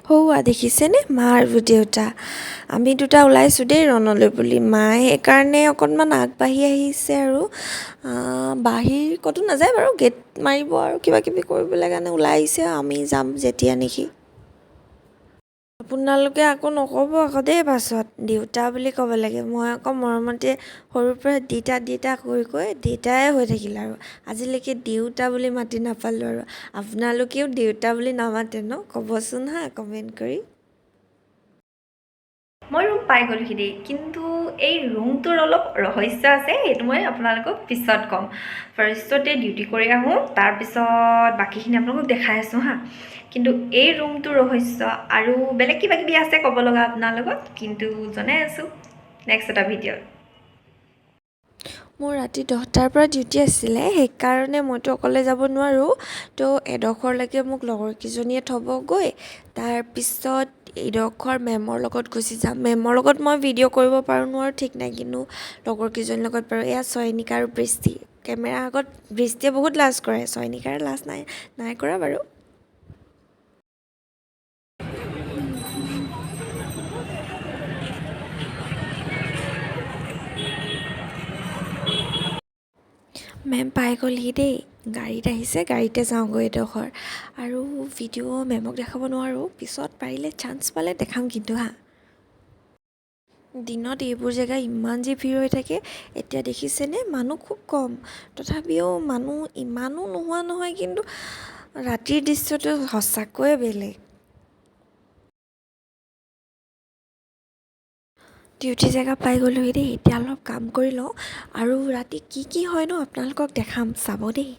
সৌৱা দেখিছেনে মা আৰু দেউতা আমি দুটা ওলাইছোঁ দেই ৰণলৈ বুলি মায়ে সেইকাৰণে অকণমান আগবাঢ়ি আহিছে আৰু বাহিৰ ক'তো নাযায় বাৰু গেট মাৰিব আৰু কিবা কিবি কৰিবলৈ কাৰণে ওলাই আহিছে আমি যাম যেতিয়া নেকি আপোনালোকে আকৌ নক'ব আকৌ দেই পাছত দেউতা বুলি ক'ব লাগে মই আকৌ মৰমতে সৰুৰ পৰা দেউতা কৈ দেউতাই হৈ থাকিলে আৰু আজিলৈকে দেউতা বুলি মাতি নাপালোঁ আৰু আপোনালোকেও দেউতা বুলি নামাতে ন ক'বচোন হা কমেণ্ট কৰি মই ৰুম পাই গ'লোহি দেই কিন্তু এই ৰুমটোৰ অলপ ৰহস্য আছে সেইটো মই আপোনালোকক পিছত ক'ম ফাৰ্ষ্টতে ডিউটি কৰি আহোঁ তাৰপিছত বাকীখিনি আপোনালোকক দেখাই আছোঁ হা কিন্তু এই ৰুমটোৰ ৰহস্য আৰু বেলেগ কিবা কিবি আছে ক'ব লগা আপোনাৰ লগত কিন্তু জনাই আছোঁ নেক্সট এটা ভিডিঅ'ত মোৰ ৰাতি 10টাৰ পৰা ডিউটি আছিলে সেইকাৰণে মইতো অকলে যাব নোৱাৰোঁ তো এডোখৰলৈকে মোক লগৰকেইজনীয়ে থ'বগৈ তাৰপিছত এডোখৰ মেমৰ লগত গুচি যাম মেমৰ লগত মই ভিডিঅ' কৰিব পাৰোঁ নোৱাৰোঁ ঠিক নাই কিন্তু লগৰকেইজনীৰ লগত পাৰোঁ এয়া চয়নিকা আৰু বৃষ্টি কেমেৰাৰ আগত বৃষ্টিয়ে বহুত লাজ কৰে চয়নিকাৰ লাজ নাই কৰা বাৰু মেম পাই গ'লহি দেই গাড়ীত আহিছে গাড়ীতে যাওঁগৈ এডোখৰ আৰু ভিডিঅ' মেমক দেখাব নোৱাৰোঁ পিছত পাৰিলে চান্স পালে দেখাম কিন্তু হা দিনত এইবোৰ জেগা ইমান যে ভিৰ হৈ থাকে এতিয়া দেখিছেনে মানুহ খুব কম তথাপিও মানুহ ইমানো নোহোৱা নহয় কিন্তু ৰাতিৰ দৃশ্যটো সঁচাকৈয়ে বেলেগ ডিউটি জেগা পাই গ'লোহি দেই এতিয়া অলপ কাম কৰি লওঁ আৰু ৰাতি কি হয় ন আপোনালোকক দেখাম চাব দেই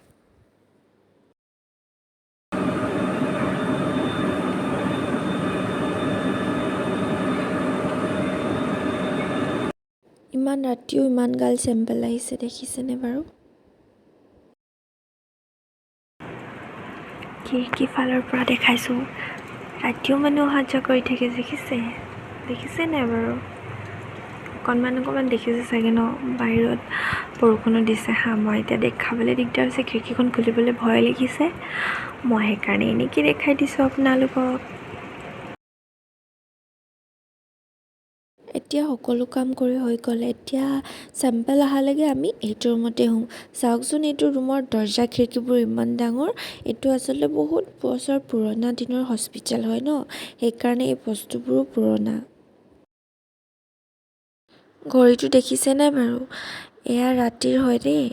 ইমান ৰাতিও ইমান গাল চেম্পল আহিছে দেখিছেনে বাৰু খিৰিকী ফালৰ পৰা দেখাইছোঁ ৰাতিও মানুহ অহা যোৱা কৰি থাকে দেখিছে নাই বাৰু অকণমান দেখিছে চাগে ন বাহিৰত বৰষুণো দিছে হা মই এতিয়া দেখাবলৈ দিগদাৰ হৈছে খিৰিকীখন খুলিবলৈ ভয় লাগিছে মই সেইকাৰণে এনেকৈ দেখাই দিছোঁ আপোনালোকক এতিয়া সকলো কাম কৰি হৈ গ'ল এতিয়া চেম্পল অহালৈকে আমি এইটো ৰুমতে শুম চাওকচোন এইটো ৰুমৰ দৰ্জা খিৰিকীবোৰ ইমান ডাঙৰ এইটো আচলতে বহুত বছৰ পুৰণা দিনৰ হস্পিটেল হয় ন সেইকাৰণে এই বস্তুবোৰো পুৰণা ঘড়ীটো দেখিছে নাই বাৰু এয়া ৰাতিৰ হয় দেই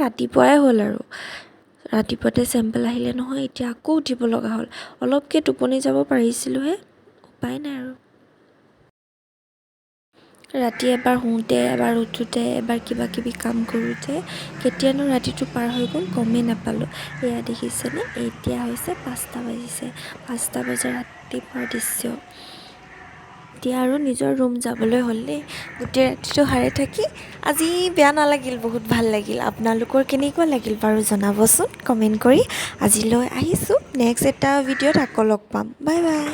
ৰাতিপুৱাই হ'ল আৰু ৰাতিপুৱাতে চেম্পল আহিলে নহয় এতিয়া আকৌ উঠিব লগা হ'ল অলপকৈ টোপনি যাব পাৰিছিলোঁহে উপায় নাই আৰু ৰাতি এবাৰ শুওঁতে এবাৰ উঠোঁতে এবাৰ কিবা কিবি কাম কৰোঁতে কেতিয়ানো ৰাতিটো পাৰ হৈ গ'ল গমেই নাপালোঁ এয়া দেখিছেনে এতিয়া হৈছে 5টা বাজিছে 5টা বজাৰ ৰাতিপুৱাৰ দৃশ্য এতিয়া আৰু নিজৰ ৰুম যাবলৈ হ'ল দেই গোটেই ৰাতিটো সাৰে থাকি আজি বেয়া নালাগিল বহুত ভাল লাগিল আপোনালোকৰ কেনেকুৱা লাগিল বাৰু জনাবচোন কমেণ্ট কৰি আজিলৈ আহিছোঁ নেক্সট এটা ভিডিঅ'ত আকৌ লগ পাম বাই বাই